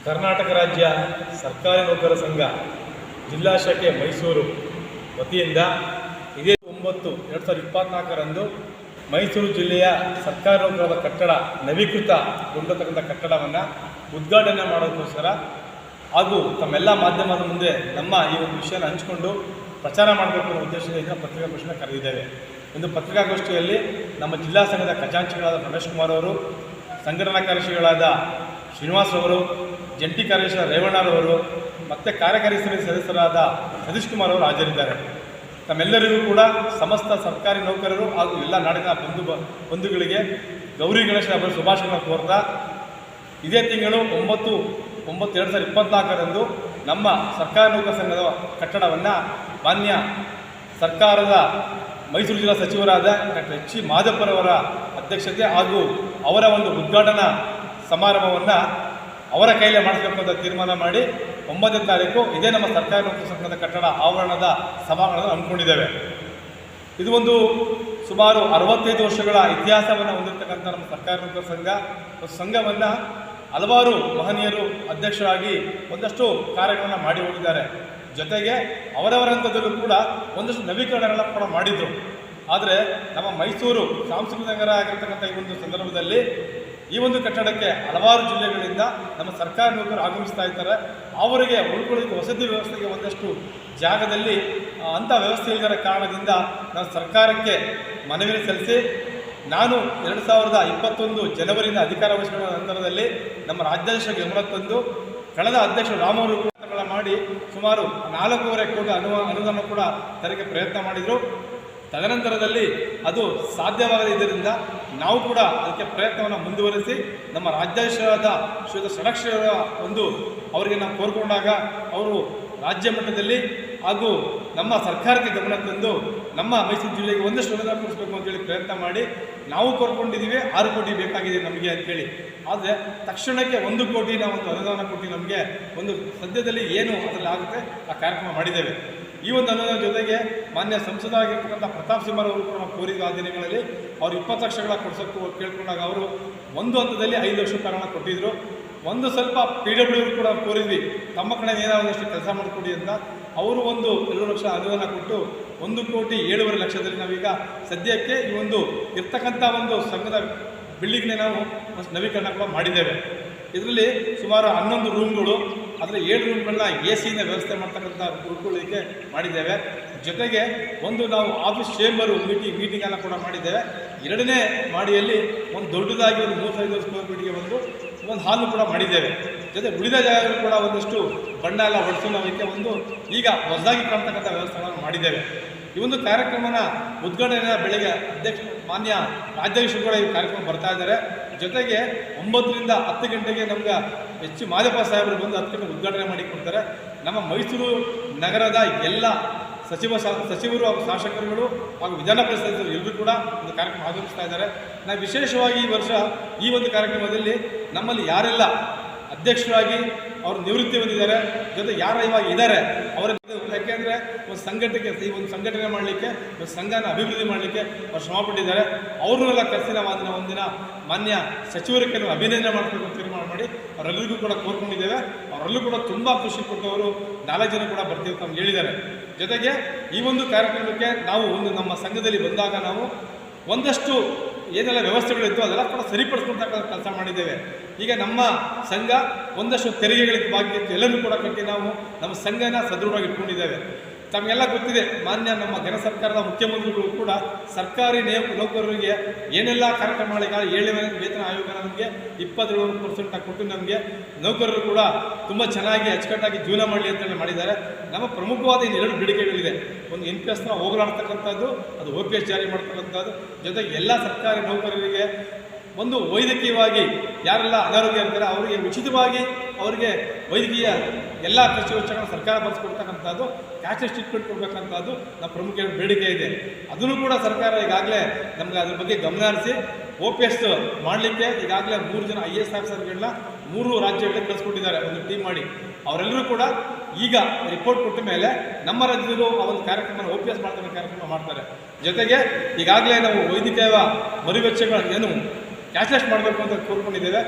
ಕರ್ನಾಟಕ ರಾಜ್ಯ ಸರ್ಕಾರಿ ನೌಕರರ ಸಂಘ ಜಿಲ್ಲಾ ಶಾಖೆ ಮೈಸೂರು ವತಿಯಿಂದ ಇದೇ 9/2024ರಂದು ಮೈಸೂರು ಜಿಲ್ಲೆಯ ಸರ್ಕಾರಿ ನೌಕರರ ಕಟ್ಟಡ ನವೀಕೃತಗೊಂಡಿರತಕ್ಕಂಥ ಕಟ್ಟಡವನ್ನು ಉದ್ಘಾಟನೆ ಮಾಡೋದಕ್ಕೋಸ್ಕರ ಹಾಗೂ ತಮ್ಮೆಲ್ಲ ಮಾಧ್ಯಮದ ಮುಂದೆ ನಮ್ಮ ಈ ಒಂದು ವಿಷಯನ ಹಂಚಿಕೊಂಡು ಪ್ರಚಾರ ಮಾಡಬೇಕು ಅನ್ನೋ ಉದ್ದೇಶದಿಂದ ಪತ್ರಿಕಾಗೋಷ್ಠಿಯನ್ನು ಕರೆದಿದ್ದೇವೆ. ಇಂದು ಪತ್ರಿಕಾಗೋಷ್ಠಿಯಲ್ಲಿ ನಮ್ಮ ಜಿಲ್ಲಾ ಸಂಘದ ಖಜಾಂಚಿಗಳಾದ ರಮೇಶ್ ಕುಮಾರ್ ಅವರು, ಸಂಘಟನಾ ಕಾರ್ಯದರ್ಶಿಗಳಾದ ಶ್ರೀನಿವಾಸ್ ಅವರು, ಜಂಟಿ ಕಾರ್ಯದರ್ಶಿ ರೇವಣ್ಣರವರು ಮತ್ತು ಕಾರ್ಯಕಾರಿ ಸಮಿತಿ ಸದಸ್ಯರಾದ ಸತೀಶ್ ಕುಮಾರ್ ಅವರು ಹಾಜರಿದ್ದಾರೆ. ತಮ್ಮೆಲ್ಲರಿಗೂ ಕೂಡ ಸಮಸ್ತ ಸರ್ಕಾರಿ ನೌಕರರು ಹಾಗೂ ಎಲ್ಲ ನಾಡಿನ ಬಂಧುಗಳಿಗೆ ಗೌರಿ ಗಣೇಶ ಹಬ್ಬದ ಶುಭಾಶಯಗಳನ್ನು ಕೋರ್ತಾ, ಇದೇ ತಿಂಗಳು 9/9/2024ರಂದು ನಮ್ಮ ಸರ್ಕಾರಿ ನೌಕರ ಸಂಘದ ಕಟ್ಟಡವನ್ನು ಮಾನ್ಯ ಸರ್ಕಾರದ ಮೈಸೂರು ಜಿಲ್ಲಾ ಸಚಿವರಾದ ಡಾಕ್ಟರ್ ಎಚ್ ಸಿ ಮಾದಪ್ಪರವರ ಅಧ್ಯಕ್ಷತೆ ಹಾಗೂ ಅವರ ಒಂದು ಉದ್ಘಾಟನಾ ಸಮಾರಂಭವನ್ನು ಅವರ ಕೈಲೇ ಮಾಡಿಸಬೇಕು ಅಂತ ತೀರ್ಮಾನ ಮಾಡಿ 9ನೇ ತಾರೀಕು ಇದೇ ನಮ್ಮ ಸರ್ಕಾರಿ ನೌಕರ ಸಂಘದ ಕಟ್ಟಡ ಆವರಣದ ಸಭಾಂಗಣವನ್ನು ಹಮ್ಮಿಕೊಂಡಿದ್ದೇವೆ. ಇದು ಒಂದು ಸುಮಾರು 65 ವರ್ಷಗಳ ಇತಿಹಾಸವನ್ನು ಹೊಂದಿರತಕ್ಕಂಥ ನಮ್ಮ ಸರ್ಕಾರಿ ನೌಕರ ಸಂಘವನ್ನು ಹಲವಾರು ಮಹನೀಯರು ಅಧ್ಯಕ್ಷರಾಗಿ ಒಂದಷ್ಟು ಕಾರ್ಯಗಳನ್ನು ಮಾಡಿ ಹೋಗಿದ್ದಾರೆ. ಜೊತೆಗೆ ಅವರವರ ಹಂತದಲ್ಲೂ ಕೂಡ ಒಂದಷ್ಟು ನವೀಕರಣಗಳನ್ನು ಕೂಡ ಮಾಡಿದರು. ಆದರೆ ನಮ್ಮ ಮೈಸೂರು ಸಾಂಸ್ಕೃತಿಕ ನಗರ ಆಗಿರ್ತಕ್ಕಂಥ ಈ ಒಂದು ಸಂದರ್ಭದಲ್ಲಿ ಈ ಒಂದು ಕಟ್ಟಡಕ್ಕೆ ಹಲವಾರು ಜಿಲ್ಲೆಗಳಿಂದ ನಮ್ಮ ಸರ್ಕಾರಿ ನೌಕರರು ಆಗಮಿಸ್ತಾ ಇದ್ದಾರೆ. ಅವರಿಗೆ ಉಳ್ಕೊಳ್ಳೋದಕ್ಕೆ ವಸತಿ ವ್ಯವಸ್ಥೆಗೆ ಒಂದಷ್ಟು ಜಾಗದಲ್ಲಿ ಅಂಥ ವ್ಯವಸ್ಥೆ ಇಲ್ಲದ ಕಾರಣದಿಂದ ನಾವು ಸರ್ಕಾರಕ್ಕೆ ಮನವಿ ಸಲ್ಲಿಸಿ ನಾನು 2021 ಜನವರಿಯಿಂದ ಅಧಿಕಾರ ವಹಿಸಿಕೊಂಡ ನಂತರದಲ್ಲಿ ನಮ್ಮ ರಾಜ್ಯಾಧ್ಯಕ್ಷ ಗಮನ ತಂದು ಕಳೆದ ಅಧ್ಯಕ್ಷರು ರಾಮವರು ಮಾಡಿ ಸುಮಾರು 4.5 ಕೋಟಿ ಅನುದಾನ ಕೂಡ ತರಕ್ಕೆ ಪ್ರಯತ್ನ ಮಾಡಿದರು. ತದನಂತರದಲ್ಲಿ ಅದು ಸಾಧ್ಯವಾಗದಿದ್ದರಿಂದ ನಾವು ಕೂಡ ಅದಕ್ಕೆ ಪ್ರಯತ್ನವನ್ನು ಮುಂದುವರಿಸಿ ನಮ್ಮ ರಾಜ್ಯಾಧ್ಯಕ್ಷರಾದ ಶ್ರೀಯುತ ಷಡಕ್ಷರ ಅವರಿಗೆ ನಾವು ಕೋರ್ಕೊಂಡಾಗ ಅವರು ರಾಜ್ಯ ಮಟ್ಟದಲ್ಲಿ ಹಾಗೂ ನಮ್ಮ ಸರ್ಕಾರಕ್ಕೆ ಗಮನ ತಂದು ನಮ್ಮ ಮೈಸೂರು ಜಿಲ್ಲೆಗೆ ಒಂದಷ್ಟು ಅನುದಾನ ಕೊಡಿಸಬೇಕು ಅಂತೇಳಿ ಪ್ರಯತ್ನ ಮಾಡಿ ನಾವು ಕೋರ್ಕೊಂಡಿದ್ದೀವಿ. 6 ಕೋಟಿ ಬೇಕಾಗಿದೆ ನಮಗೆ ಅಂತೇಳಿ. ಆದರೆ ತಕ್ಷಣಕ್ಕೆ 1 ಕೋಟಿ ನಾವು ಒಂದು ಅನುದಾನ ಕೊಟ್ಟು ನಮಗೆ ಒಂದು ಸದ್ಯದಲ್ಲಿ ಏನು ಅದರಲ್ಲಿ ಆಗುತ್ತೆ ಆ ಕಾರ್ಯಕ್ರಮ ಮಾಡಿದ್ದೇವೆ. ಈ ಒಂದು ಅನುದಾನ ಜೊತೆಗೆ ಮಾನ್ಯ ಸಂಸದರಾಗಿರ್ತಕ್ಕಂಥ ಪ್ರತಾಪ್ ಸಿಂಹರವರು ಕೂಡ ನಾವು ಕೋರಿದ ಆ ದಿನಗಳಲ್ಲಿ ಅವರು 20 ಲಕ್ಷಗಳ ಕೊಡಿಸೋಕ್ಕೂ ಕೇಳ್ಕೊಂಡಾಗ ಅವರು ಒಂದು ಹಂತದಲ್ಲಿ 5 ಲಕ್ಷ ರೂಪಾಯಿಗಳನ್ನ ಕೊಟ್ಟಿದ್ದರು. ಒಂದು ಸ್ವಲ್ಪ PWD ಕೂಡ ಕೋರಿದ್ವಿ, ತಮ್ಮ ಕಡೆ ಏನಾದಷ್ಟು ಕೆಲಸ ಮಾಡಿಕೊಡಿ ಅಂತ. ಅವರು ಒಂದು 2 ಲಕ್ಷ ಅನುದಾನ ಕೊಟ್ಟು 1,7,5 ಲಕ್ಷದಲ್ಲಿ ನಾವೀಗ ಸದ್ಯಕ್ಕೆ ಈ ಒಂದು ಇರ್ತಕ್ಕಂಥ ಒಂದು ಸಂಘದ ಬಿಲ್ಡಿಂಗ್ನೇ ನಾವು ನವೀಕರಣ ಕೂಡ ಮಾಡಿದ್ದೇವೆ. ಇದರಲ್ಲಿ ಸುಮಾರು 11 ರೂಮ್ಗಳು, ಅದರ 7 ರೂಮ್ಗಳನ್ನ AC ವ್ಯವಸ್ಥೆ ಮಾಡ್ತಕ್ಕಂಥ ಉಳ್ಕೊಳ್ಳೋದಕ್ಕೆ ಮಾಡಿದ್ದೇವೆ. ಜೊತೆಗೆ ಒಂದು ನಾವು ಆಫೀಸ್ ಚೇಂಬರು ಮೀಟಿಂಗನ್ನು ಕೂಡ ಮಾಡಿದ್ದೇವೆ. 2ನೇ ಮಾಡಿಯಲ್ಲಿ ಒಂದು ದೊಡ್ಡದಾಗಿ ಒಂದು 35 ಸ್ಕ್ವೇರ್ ಫೀಟ್ಗೆ ಒಂದು ಹಾಲು ಕೂಡ ಮಾಡಿದ್ದೇವೆ. ಜೊತೆ ಉಳಿದ ಜಾಗಗಳು ಕೂಡ ಒಂದಷ್ಟು ಬಣ್ಣ ಎಲ್ಲ ಹೊಡೆಸು ನಾವಕ್ಕೆ ಈಗ ಹೊಸದಾಗಿ ಕಾಣ್ತಕ್ಕಂಥ ವ್ಯವಸ್ಥೆಗಳನ್ನು ಮಾಡಿದ್ದೇವೆ. ಈ ಒಂದು ಕಾರ್ಯಕ್ರಮನ ಉದ್ಘಾಟನೆ ಬೆಳಗ್ಗೆ ಮಾನ್ಯ ರಾಜ್ಯಾಧ್ಯಕ್ಷರು ಕೂಡ ಈ ಕಾರ್ಯಕ್ರಮ ಬರ್ತಾ ಇದ್ದಾರೆ. ಜೊತೆಗೆ 9 ರಿಂದ 10 ಗಂಟೆಗೆ ನಮ್ಗೆ ಎಚ್ ಮಾದಪ್ಪ ಸಾಹೇಬರು ಬಂದು 10 ಗಂಟೆ ಉದ್ಘಾಟನೆ ಮಾಡಿಕೊಡ್ತಾರೆ. ನಮ್ಮ ಮೈಸೂರು ನಗರದ ಎಲ್ಲ ಸಚಿವರು ಹಾಗೂ ಶಾಸಕರುಗಳು ಹಾಗೂ ವಿಧಾನ ಪರಿಷತ್ ಸದಸ್ಯರು ಎಲ್ಲರೂ ಕೂಡ ಒಂದು ಕಾರ್ಯಕ್ರಮ ಆಗಮಿಸ್ತಾ ಇದ್ದಾರೆ. ನಾವು ವಿಶೇಷವಾಗಿ ಈ ವರ್ಷ ಈ ಒಂದು ಕಾರ್ಯಕ್ರಮದಲ್ಲಿ ನಮ್ಮಲ್ಲಿ ಯಾರೆಲ್ಲ ಅಧ್ಯಕ್ಷರಾಗಿ ಅವರು ನಿವೃತ್ತಿ ಹೊಂದಿದ್ದಾರೆ, ಜೊತೆ ಯಾರು ಇವಾಗ ಇದ್ದಾರೆ ಅವರ ಯಾಕೆಂದರೆ ಒಂದು ಈ ಒಂದು ಸಂಘಟನೆ ಮಾಡಲಿಕ್ಕೆ, ಒಂದು ಸಂಘನ ಅಭಿವೃದ್ಧಿ ಮಾಡಲಿಕ್ಕೆ ಅವ್ರು ಶ್ರಮಪಟ್ಟಿದ್ದಾರೆ. ಅವ್ರನ್ನೆಲ್ಲ ಕರೆಸಿ ನಾವು ಅದನ್ನು ಒಂದಿನ ಮಾನ್ಯ ಸಚಿವರಿಗೆ ನಾವು ಅಭಿನಂದನೆ ಮಾಡಬೇಕು ಅಂತ ತೀರ್ಮಾನ ಮಾಡಿ ಅವರೆಲ್ಲರಿಗೂ ಕೂಡ ಕೋರ್ಕೊಂಡಿದ್ದೇವೆ. ಅವರೆಲ್ಲರೂ ಕೂಡ ತುಂಬ ಖುಷಿ ಪಟ್ಟವರು 4 ಜನ ಕೂಡ ಬರ್ತೀವಿ ಅಂತ ಹೇಳಿದ್ದಾರೆ. ಜೊತೆಗೆ ಈ ಒಂದು ಕಾರ್ಯಕ್ರಮಕ್ಕೆ ನಾವು ನಮ್ಮ ಸಂಘದಲ್ಲಿ ಬಂದಾಗ ನಾವು ಒಂದಷ್ಟು ಏನೆಲ್ಲ ವ್ಯವಸ್ಥೆಗಳಿತ್ತು ಅದೆಲ್ಲ ಕೂಡ ಸರಿಪಡಿಸ್ಕೊಳ್ತಕ್ಕಂಥ ಕೆಲಸ ಮಾಡಿದ್ದೇವೆ. ಈಗ ನಮ್ಮ ಸಂಘ ಒಂದಷ್ಟು ತೆರಿಗೆಗಳಿಗೆ ಬಾಕಿ ಇತ್ತು, ಎಲ್ಲರೂ ಕೂಡ ಕಟ್ಟಿ ನಾವು ನಮ್ಮ ಸಂಘನ ಸದೃಢವಾಗಿ ಇಟ್ಕೊಂಡಿದ್ದೇವೆ. ತಮಗೆಲ್ಲ ಗೊತ್ತಿದೆ, ಮಾನ್ಯ ನಮ್ಮ ಘನ ಸರ್ಕಾರದ ಮುಖ್ಯಮಂತ್ರಿಗಳು ಕೂಡ ಸರ್ಕಾರಿ ನೌಕರರಿಗೆ ಏನೆಲ್ಲ ಕಾರ್ಯಕ್ರಮಗಳಿಗೆ 7ನೇ ವೇತನ ಆಯೋಗ ನಮಗೆ 27% ಕೊಟ್ಟು ನಮಗೆ ನೌಕರರು ಕೂಡ ತುಂಬ ಚೆನ್ನಾಗಿ ಅಚ್ಚುಕಟ್ಟಾಗಿ ಜೀವನ ಮಾಡಲಿ ಅಂತೇಳಿ ಮಾಡಿದ್ದಾರೆ. ನಮ್ಮ ಪ್ರಮುಖವಾದ 2 ಬೇಡಿಕೆಗಳಿದೆ. ಒಂದು NPSನ ಹೋಗಲಾಡ್ತಕ್ಕಂಥದ್ದು, ಅದು OPS ಜಾರಿ ಮಾಡ್ತಕ್ಕಂಥದ್ದು. ಜೊತೆಗೆ ಎಲ್ಲ ಸರ್ಕಾರಿ ನೌಕರರಿಗೆ ಒಂದು ವೈದ್ಯಕೀಯವಾಗಿ ಯಾರೆಲ್ಲ ಅನಾರೋಗ್ಯ ಇರ್ತಾರೆ ಅವರಿಗೆ ಉಚಿತವಾಗಿ ಅವರಿಗೆ ವೈದ್ಯಕೀಯ ಎಲ್ಲ ಖರ್ಚು ವೆಚ್ಚಗಳನ್ನು ಸರ್ಕಾರ ಭರಿಸ್ಕೊಡ್ತಕ್ಕಂಥದ್ದು, ಕ್ಯಾಶ್ಲೆಸ್ ಟ್ರೀಟ್ಮೆಂಟ್ ಕೊಡಬೇಕಂಥದ್ದು ನಮ್ಮ ಪ್ರಮುಖ ಬೇಡಿಕೆ ಇದೆ. ಅದನ್ನು ಕೂಡ ಸರ್ಕಾರ ಈಗಾಗಲೇ ನಮಗೆ ಅದ್ರ ಬಗ್ಗೆ ಗಮನ ಹರಿಸಿ OPS ಮಾಡಲಿಕ್ಕೆ ಈಗಾಗಲೇ 3 ಜನ IAS ಆಫೀಸರ್ಗಳನ್ನ 3 ರಾಜ್ಯಗಳಿಗೆ ಕಳಿಸ್ಕೊಟ್ಟಿದ್ದಾರೆ, ಒಂದು ಟೀಮ್ ಮಾಡಿ. ಅವರೆಲ್ಲರೂ ಕೂಡ ಈಗ ರಿಪೋರ್ಟ್ ಕೊಟ್ಟ ಮೇಲೆ ನಮ್ಮ ರಾಜ್ಯದಲ್ಲೂ ಆ ಒಂದು ಕಾರ್ಯಕ್ರಮ OPS ಮಾಡ್ತಕ್ಕಂಥ ಕಾರ್ಯಕ್ರಮ ಮಾಡ್ತಾರೆ. ಜೊತೆಗೆ ಈಗಾಗಲೇ ನಾವು ವೈದ್ಯಕೀಯ ಮರುವೆಚ್ಚಗಳು ಏನು ಕ್ಯಾಶ್ಲೆಸ್ ಮಾಡಬೇಕು ಅಂತ ಕೋರ್ಕೊಂಡಿದ್ದೇವೆ.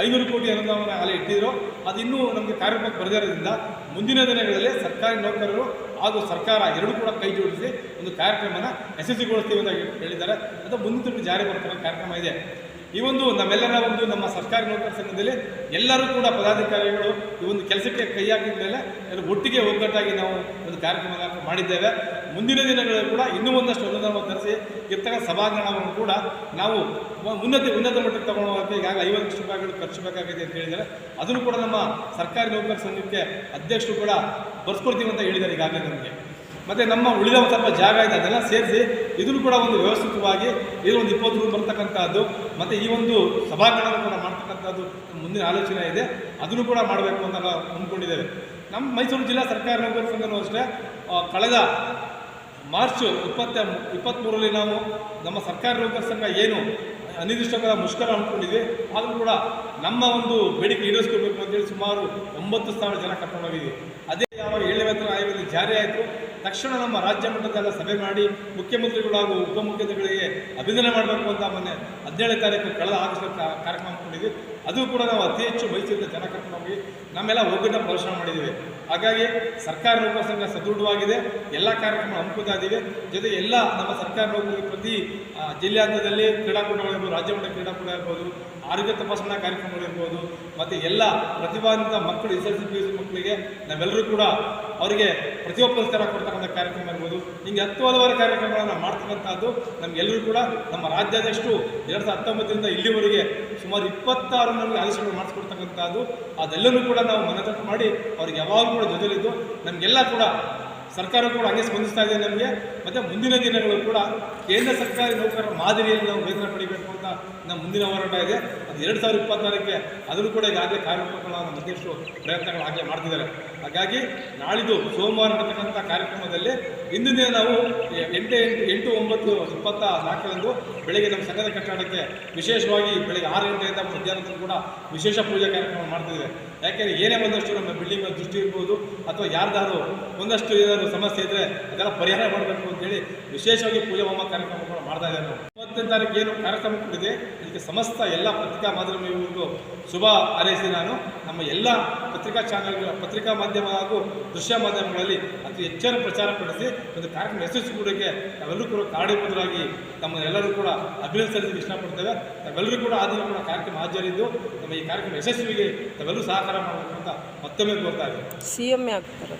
500 ಕೋಟಿ ಅನುದಾನವನ್ನು ಅಲ್ಲಿ ಇಟ್ಟಿದ್ರು. ಅದು ಇನ್ನೂ ನಮಗೆ ಕಾರ್ಯಕ್ರಮಕ್ಕೆ ಬರದೇ ಇರೋದ್ರಿಂದ ಮುಂದಿನ ದಿನಗಳಲ್ಲಿ ಸರ್ಕಾರಿ ನೌಕರರು ಹಾಗೂ ಸರ್ಕಾರ ಎರಡೂ ಕೂಡ ಕೈ ಜೋಡಿಸಿ ಒಂದು ಕಾರ್ಯಕ್ರಮನ ಯಶಸ್ವಿಗೊಳಿಸ್ತೀವಿ ಅಂತ ಹೇಳಿದ್ದಾರೆ. ಅದು ಮುಂದಿನ ತಿಂಗಳು ಜಾರಿ ಬರ್ತಕ್ಕಂಥ ಕಾರ್ಯಕ್ರಮ ಇದೆ. ಈ ಒಂದು ನಮ್ಮೆಲ್ಲರ ಒಂದು ನಮ್ಮ ಸರ್ಕಾರಿ ನೌಕರ ಸಂಘದಲ್ಲಿ ಎಲ್ಲರೂ ಕೂಡ ಪದಾಧಿಕಾರಿಗಳು ಈ ಒಂದು ಕೆಲಸಕ್ಕೆ ಕೈ ಹಾಕಿದ ಮೇಲೆ ಒಟ್ಟಿಗೆ ಒಗ್ಗಟ್ಟಾಗಿ ನಾವು ಒಂದು ಕಾರ್ಯಕ್ರಮ ಮಾಡಿದ್ದೇವೆ. ಮುಂದಿನ ದಿನಗಳಲ್ಲಿ ಕೂಡ ಇನ್ನೂ ಒಂದಷ್ಟು ಅನುದಾನವನ್ನು ತರಿಸಿ ಇರ್ತಕ್ಕಂಥ ಸಭಾಂಗಣವನ್ನು ಕೂಡ ನಾವು ಉನ್ನತ ಮಟ್ಟಕ್ಕೆ ತಗೊಂಡು ಹೋಗೋಕ್ಕೆ ಈಗಾಗಲೇ 50 ಲಕ್ಷ ರೂಪಾಯಿಗಳು ಖರ್ಚು ಬೇಕಾಗಿದೆ ಅಂತ ಹೇಳಿದ್ದಾರೆ. ಅದನ್ನು ಕೂಡ ನಮ್ಮ ಸರ್ಕಾರಿ ನೌಕರ ಸಂಘಕ್ಕೆ ಅಧ್ಯಕ್ಷರು ಕೂಡ ಬರ್ಸ್ಕೊಡ್ತೀವಿ ಅಂತ ಹೇಳಿದ್ದಾರೆ ಈಗಾಗಲೇ ನಮಗೆ. ಮತ್ತು ನಮ್ಮ ಉಳಿದ ಸ್ವಲ್ಪ ಜಾಗ ಇದೆ, ಅದೆಲ್ಲ ಸೇರಿಸಿ ಇದನ್ನು ಕೂಡ ಒಂದು ವ್ಯವಸ್ಥಿತವಾಗಿ ಇದು ಒಂದು 20 ರೂಮ್ ಬರ್ತಕ್ಕಂಥದ್ದು ಮತ್ತು ಈ ಒಂದು ಸಭಾಂಗಣವನ್ನು ಕೂಡ ಮಾಡ್ತಕ್ಕಂಥದ್ದು ಮುಂದಿನ ಆಲೋಚನೆ ಇದೆ. ಅದನ್ನು ಕೂಡ ಮಾಡಬೇಕು ಅಂತ ನಾವು ಅಂದ್ಕೊಂಡಿದ್ದೇವೆ. ನಮ್ಮ ಮೈಸೂರು ಜಿಲ್ಲಾ ಸರ್ಕಾರಿ ನೌಕರ ಸಂಘನೂ ಅಷ್ಟೇ ಕಳೆದ ಮಾರ್ಚ್ 23ರಲ್ಲಿ ನಾವು ನಮ್ಮ ಸರ್ಕಾರಿ ನೌಕರ ಸಂಘ ಏನು ಅನಿರ್ದಿಷ್ಟಕಾಲ ಮುಷ್ಕರ ಅಂದ್ಕೊಂಡಿದ್ವಿ, ಆದರೂ ಕೂಡ ನಮ್ಮ ಒಂದು ಬೇಡಿಕೆ ಈಡೇರಿಸ್ಕೋಬೇಕು ಅಂತೇಳಿ ಸುಮಾರು 9,000 ಜನ ಕರ್ಕೊಂಡು ಹೋಗಿದ್ವಿ. ಅದೇ ಯಾವಾಗ 7ನೇ ವೇತನ ಆಯೋಗದಲ್ಲಿ ಜಾರಿ ಆಯಿತು ತಕ್ಷಣ ನಮ್ಮ ರಾಜ್ಯ ಮಟ್ಟದೆಲ್ಲ ಸಭೆ ಮಾಡಿ ಮುಖ್ಯಮಂತ್ರಿಗಳು ಹಾಗೂ ಉಪಮುಖ್ಯಮಂತ್ರಿಗಳಿಗೆ ಅಭಿನಂದನೆ ಮಾಡಬೇಕು ಅಂತ ಮೊನ್ನೆ 17ನೇ ತಾರೀಕು ಕಳೆದ ಆಗಸ್ಟ್ ಕಾರ್ಯಕ್ರಮ ಅಂದ್ಕೊಂಡಿದ್ವಿ. ಅದು ಕೂಡ ನಾವು ಅತಿ ಹೆಚ್ಚು ಮೈಸೂರಿನ ಜನ ಕರ್ಕೊಂಡು ಹೋಗಿ ನಮ್ಮೆಲ್ಲ ಒಗ್ಗಟ್ಟಿನ ಪ್ರದರ್ಶನ ಮಾಡಿದ್ದೀವಿ. ಹಾಗಾಗಿ ಸರ್ಕಾರಿ ನೌಕರ ಸಂಘ ಸದೃಢವಾಗಿದೆ, ಎಲ್ಲ ಕಾರ್ಯಕ್ರಮ ಹಮ್ಮಿಕೊಳ್ತಾ ಇದ್ದೀವಿ. ಜೊತೆಗೆ ಎಲ್ಲ ನಮ್ಮ ಸರ್ಕಾರಿ ನೌಕರರಿಗೆ ಪ್ರತಿ ಜಿಲ್ಲೆಯಾದ್ಯಂತದಲ್ಲಿ ಕ್ರೀಡಾಕೂಟಗಳಿರ್ಬೋದು, ರಾಜ್ಯ ಮಟ್ಟ ಕ್ರೀಡಾಕೂಟ ಇರ್ಬೋದು, ಆರೋಗ್ಯ ತಪಾಸಣಾ ಕಾರ್ಯಕ್ರಮಗಳಿರ್ಬೋದು, ಮತ್ತು ಎಲ್ಲ ಪ್ರತಿಭಾನ್ವಿತ ಮಕ್ಕಳು SSLC PUC ಮಕ್ಕಳಿಗೆ ನಾವೆಲ್ಲರೂ ಕೂಡ ಅವರಿಗೆ ಪ್ರತಿಭಾ ಪುರಸ್ಕಾರ ಕೊಡ್ತಕ್ಕಂಥ ಕಾರ್ಯಕ್ರಮ ಇರ್ಬೋದು. ಹೀಗೆ 10 ಹಲವಾರು ಕಾರ್ಯಕ್ರಮಗಳನ್ನು ಮಾಡ್ತಕ್ಕಂಥದ್ದು ನಮಗೆಲ್ಲರೂ ಕೂಡ ನಮ್ಮ ರಾಜ್ಯಾಧ್ಯಕ್ಷರು 2019ರಿಂದ ಇಲ್ಲಿವರೆಗೆ ಸುಮಾರು 26 ನಮಗೆ ಆದೇಶಗಳು ಮಾಡಿಸ್ಕೊಡ್ತಕ್ಕಂಥದ್ದು. ಅದೆಲ್ಲರೂ ಕೂಡ ನಾವು ಮನದಟ್ಟು ಮಾಡಿ ಅವ್ರಿಗೆ ಯಾವಾಗಲೂ ಕೂಡ ಜೊತೆಲಿದ್ದು ನಮಗೆಲ್ಲ ಕೂಡ ಸರ್ಕಾರ ಕೂಡ ಹಂಗೆ ಸ್ಪಂದಿಸ್ತಾ ಇದೆ ನಮಗೆ. ಮತ್ತು ಮುಂದಿನ ದಿನಗಳು ಕೂಡ ಕೇಂದ್ರ ಸರ್ಕಾರಿ ನೌಕರರ ಮಾದರಿಯಲ್ಲಿ ನಾವು ವೇತನ ಪಡಿಬೇಕು ಅಂತ ನಮ್ಮ ಮುಂದಿನ ಹೋರಾಟ ಇದೆ. ಅದು 2024ಕ್ಕೆ ಅದನ್ನು ಕೂಡ ಈಗಾಗಲೇ ಕಾರ್ಯಕ್ರಮಗಳು ನಮ್ಮ ಅಧ್ಯಕ್ಷರು ಪ್ರಯತ್ನಗಳು ಆಗಲೇ ಮಾಡ್ತಿದ್ದಾರೆ. ಹಾಗಾಗಿ ನಾಳಿದ್ದು ಸೋಮವಾರ ನಡೆತಕ್ಕಂಥ ಕಾರ್ಯಕ್ರಮದಲ್ಲಿ ಇಂದಿನ ದಿನ ನಾವು 8/9/24ರಂದು ಬೆಳಗ್ಗೆ ನಮ್ಮ ಸಂಘದ ಕಟ್ಟಡಕ್ಕೆ ವಿಶೇಷವಾಗಿ ಬೆಳಗ್ಗೆ 6 ಗಂಟೆಯಿಂದ ಮಧ್ಯಾಹ್ನದ ಕೂಡ ವಿಶೇಷ ಪೂಜಾ ಕಾರ್ಯಕ್ರಮ ಮಾಡ್ತಿದ್ದೇವೆ. ಯಾಕೆಂದರೆ ಏನೇ ಒಂದಷ್ಟು ನಮ್ಮ ಬಿಲ್ಡಿಂಗ್ ದೃಷ್ಟಿ ಇರ್ಬೋದು ಅಥವಾ ಯಾರ್ದಾದ್ರು ಒಂದಷ್ಟು ಏನಾದರೂ ಸಮಸ್ಯೆ ಇದ್ದರೆ ಅದೆಲ್ಲ ಪರಿಹಾರ ಮಾಡಬೇಕು ಅಂತೇಳಿ ವಿಶೇಷವಾಗಿ ಪೂಜಾ ಹೋಮ ಕಾರ್ಯಕ್ರಮಗಳು ಮಾಡ್ತಾ ಇದ್ದಾರೆ. ನಾವು 20ನೇ ತಾರೀಕು ಏನು ಕಾರ್ಯಕ್ರಮ ಕೊಟ್ಟಿದೆ ಇದಕ್ಕೆ ಸಮಸ್ತ ಎಲ್ಲ ಪತ್ರಿಕಾ ಮಾಧ್ಯಮಗಳಿಗೂ ಶುಭ ಹಾರೈಸಿ ನಾನು ನಮ್ಮ ಎಲ್ಲ ಪತ್ರಿಕಾ ಚಾನಲ್ಗಳ ಪತ್ರಿಕಾ ಮಾಧ್ಯಮ ಹಾಗೂ ದೃಶ್ಯ ಮಾಧ್ಯಮಗಳಲ್ಲಿ ಅತಿ ಹೆಚ್ಚಿನ ಪ್ರಚಾರ ಪಡಿಸಿ ಒಂದು ಕಾರ್ಯಕ್ರಮ ಯಶಸ್ವಿಗೊಳಿಗೆ ನಾವೆಲ್ಲರೂ ಕೂಡ ಕಾರಣೀಭೂತರಾಗಿ ತಮ್ಮನ್ನೆಲ್ಲರೂ ಕೂಡ ಅಭಿನಂದಿಸಲಿಕ್ಕೆ ಇಷ್ಟಪಡ್ತೇವೆ. ನಾವೆಲ್ಲರೂ ಕೂಡ ಆ ದಿನ ಕೂಡ ಕಾರ್ಯಕ್ರಮ ಹಾಜರಿದ್ದು ನಮ್ಮ ಈ ಕಾರ್ಯಕ್ರಮ ಯಶಸ್ವಿಗೆ ನಾವೆಲ್ಲರೂ ಸಹಕಾರ ಮಾಡಬೇಕು ಅಂತ ಮತ್ತೊಮ್ಮೆ ಕೋರ್ತಾ ಇದ್ದೀವಿ. CM ಆಗ್ತಾರೆ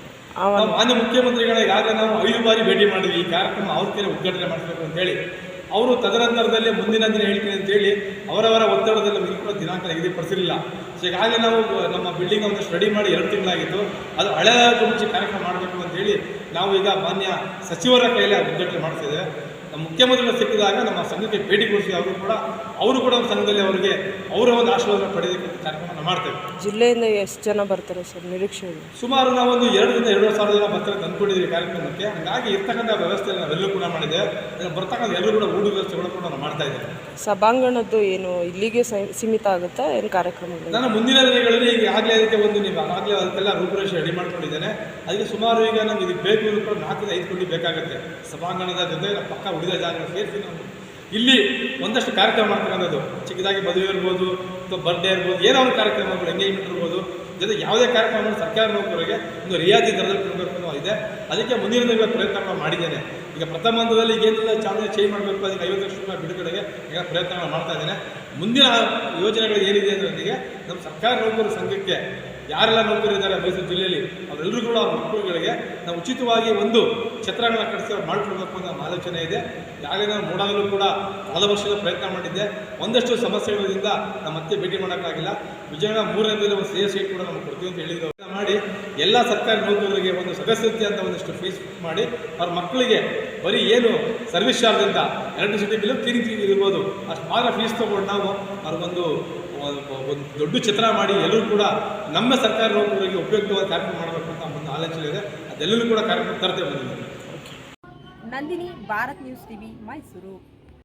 ಮಾನ್ಯ ಮುಖ್ಯಮಂತ್ರಿಗಳ ಈಗಾಗಲೇ ನಾವು 5 ಬಾರಿ ಭೇಟಿ ಮಾಡಿದ್ವಿ. ಈ ಕಾರ್ಯಕ್ರಮ ಅವ್ರ ಕೈಲಿ ಉದ್ಘಾಟನೆ ಮಾಡಬೇಕು ಅಂತೇಳಿ. ಅವರು ತದನಂತರದಲ್ಲಿ ಮುಂದಿನ ದಿನ ಹೇಳ್ತೀನಿ ಅಂತೇಳಿ ಅವರವರ ಒತ್ತಡದಲ್ಲಿ ನಮಗೆ ಕೂಡ ದಿನಾಂಕ ನಿಗದಿಪಡಿಸಿರಲಿಲ್ಲ. ಸೊ ಈಗಾಗಲೇ ನಾವು ನಮ್ಮ ಬಿಲ್ಡಿಂಗ್ ಒಂದಷ್ಟು ರೆಡಿ ಮಾಡಿ 2 ತಿಂಗಳಾಗಿತ್ತು. ಅದು ಹಳೆಯ ಮುಂಚೆ ಕಾರ್ಯಕ್ರಮ ಮಾಡಬೇಕು ಅಂತೇಳಿ ನಾವು ಈಗ ಮಾನ್ಯ ಸಚಿವರ ಕೈಯಲ್ಲಿ ಉದ್ಘಾಟನೆ ಮಾಡ್ತಿದ್ದೇವೆ. ನಮ್ಮ ಮುಖ್ಯಮಂತ್ರಿಗಳು ಸಿಕ್ಕಿದಾಗ ನಮ್ಮ ಸಂಘಕ್ಕೆ ಭೇಟಿ ಕೊಡಿಸಿ ಅವರು ಕೂಡ ಒಂದು ಸಂಘದಲ್ಲಿ ಅವರಿಗೆ ಅವರ ಒಂದು ಆಶೀರ್ವಾದ ಪಡೆಯೋದಕ್ಕೆ ಕಾರ್ಯಕ್ರಮ ಮಾಡ್ತೇವೆ. ಜಿಲ್ಲೆಯಿಂದ ಎಷ್ಟು ಜನ ಬರ್ತಾರೆ ಸರ್ ನಿರೀಕ್ಷೆ? ಸುಮಾರು ನಾವೊಂದು 2ರಿಂದ 2,500 ಜನ ಬರ್ತಾರೆ ಅಂದ್ಕೊಂಡಿದ್ದೀವಿ ಕಾರ್ಯಕ್ರಮಕ್ಕೆ. ಹಾಗಾಗಿ ಇರ್ತಕ್ಕಂಥ ವ್ಯವಸ್ಥೆಯನ್ನು ನಾವೆಲ್ಲರೂ ಕೂಡ ಮಾಡಿದ್ದೇವೆ. ಬರ್ತಕ್ಕಂಥ ಎಲ್ಲರೂ ಕೂಡ ಊಟ ವ್ಯವಸ್ಥೆಗಳು ಕೂಡ ನಾವು ಮಾಡ್ತಾ ಇದ್ದೇವೆ. ಸಭಾಂಗಣದ್ದು ಏನು ಇಲ್ಲಿಗೆ ಸೀಮಿತ ಆಗುತ್ತಾ ಏನು ಕಾರ್ಯಕ್ರಮಗಳು? ನಾನು ಮುಂದಿನ ದಿನಗಳಲ್ಲಿ ಈಗ ಆಗಲೇ ಅದಕ್ಕೆ ಆಗಲೇ ಅದಕ್ಕೆಲ್ಲ ರೂಪುರೇಷೆ ರೆಡಿ ಮಾಡ್ಕೊಂಡಿದ್ದೇನೆ. ಅದಕ್ಕೆ ಸುಮಾರು ಈಗ ನಮ್ಗೆ ಇದಕ್ಕೆ ಬೇಕು ಕೂಡ 4ರಿಂದ 5 ಕೋಟಿ ಬೇಕಾಗುತ್ತೆ. ಸಭಾಂಗಣದ ಜೊತೆ ಪಕ್ಕ ಉಳಿದ ಜಾಗ ಸೇರಿಸಿ ನಾವು ಇಲ್ಲಿ ಒಂದಷ್ಟು ಕಾರ್ಯಕ್ರಮ ಮಾಡ್ತಕ್ಕಂಥದ್ದು ಚಿಕ್ಕದಾಗಿ ಮದುವೆ ಇರ್ಬೋದು ಅಥವಾ ಬರ್ಡೇ ಇರ್ಬೋದು, ಏನೋ ಒಂದು ಕಾರ್ಯಕ್ರಮಗಳು ಎಂಗೇಜ್ಮೆಂಟ್ ಇರ್ಬೋದು, ಜೊತೆ ಯಾವುದೇ ಕಾರ್ಯಕ್ರಮ ಸರ್ಕಾರಿ ನೌಕರರಿಗೆ ಒಂದು ರಿಯಾಯಿತಿ ದರದಲ್ಲಿ ಕೊಡಬೇಕು ಅನ್ನೋ ಇದೆ. ಅದಕ್ಕೆ ಮುಂದಿನ ದಿನಗಳ ಪ್ರಯತ್ನಗಳು ಮಾಡಿದ್ದೇನೆ. ಈಗ ಪ್ರಥಮ ಹಂತದಲ್ಲಿ ಏನೆಲ್ಲ ಚಾಲನೆ ಚೇಂಜ್ ಮಾಡಬೇಕು, ಅದಕ್ಕೆ 50 ಲಕ್ಷ ರೂಪಾಯಿ ಬಿಡುಗಡೆಗೆ ಈಗ ಪ್ರಯತ್ನಗಳು ಮಾಡ್ತಾ ಇದ್ದೇನೆ. ಮುಂದಿನ ಯೋಜನೆಗಳು ಏನಿದೆ ಅನ್ನೋದಕ್ಕೆ ನಮ್ಮ ಸರ್ಕಾರಿ ನೌಕರರ ಸಂಘಕ್ಕೆ ಯಾರೆಲ್ಲ ನೌಕರಿದ್ದಾರೆ ಮೈಸೂರು ಜಿಲ್ಲೆಯಲ್ಲಿ ಅವರೆಲ್ಲರೂ ಕೂಡ ಅವ್ರ ಮಕ್ಕಳುಗಳಿಗೆ ನಾವು ಉಚಿತವಾಗಿ ಒಂದು ಛತ್ರಗಳನ್ನ ಕಟ್ಟಿಸಿ ಅವ್ರು ಮಾಡಿಕೊಡ್ಬೇಕು ಅನ್ನೋ ನಮ್ಮ ಆಲೋಚನೆ ಇದೆ. ಈಗಾಗಲೇ ನಾನು ಮೂಡಾಗಲೂ ಕೂಡ ಕಳೆದ ವರ್ಷದ ಪ್ರಯತ್ನ ಮಾಡಿದ್ದೆ. ಒಂದಷ್ಟು ಸಮಸ್ಯೆಗಳಿಂದ ನಮ್ಮ ಮತ್ತೆ ಭೇಟಿ ಮಾಡೋಕ್ಕಾಗಿಲ್ಲ. ವಿಜಯನಗರ 3ನೇ ಒಂದು ಸೇರ್ ಸೀಟ್ ಕೂಡ ನಮಗೆ ಕೊಡ್ತೀವಿ ಅಂತ ಹೇಳಿದ್ರು. ಮಾಡಿ ಎಲ್ಲ ಸರ್ಕಾರಿ ನೌಕರರಿಗೆ ಒಂದು ಸದಸ್ಯತೆ ಅಂತ ಒಂದಷ್ಟು ಫೀಸ್ ಮಾಡಿ ಅವ್ರ ಮಕ್ಕಳಿಗೆ ಬರೀ ಏನು ಸರ್ವಿಸ್ ಚಾರ್ಜ್ ಅಂತ ಎಲೆಕ್ಟ್ರಿಸಿಟಿ ಬಿಲ್ ಕ್ಲೀನಿಂಗ್ ಇರ್ಬೋದು ಅಷ್ಟು ಮಾತ್ರ ಫೀಸ್ ತೊಗೊಂಡು ನಾವು ಅವ್ರಿಗೊಂದು ದೊಡ್ಡ ಚಿತ್ರ ಮಾಡಿ ಎಲ್ಲರೂ ಕೂಡ ನಮ್ಮ ಸರ್ಕಾರಿ ನೌಕರರಿಗೆ ಉಪಯುಕ್ತವಾದ ಕಾರ್ಯಕ್ರಮ ಮಾಡಬೇಕು ಅಂತ ಒಂದು ಆಲೋಚನೆ ಇದೆ. ಅದೆಲ್ಲರೂ ಕೂಡ ಕಾರ್ಯಕ್ರಮ ತರ್ತೇವೆ. Nandini, Bharat news TV, Mysuru.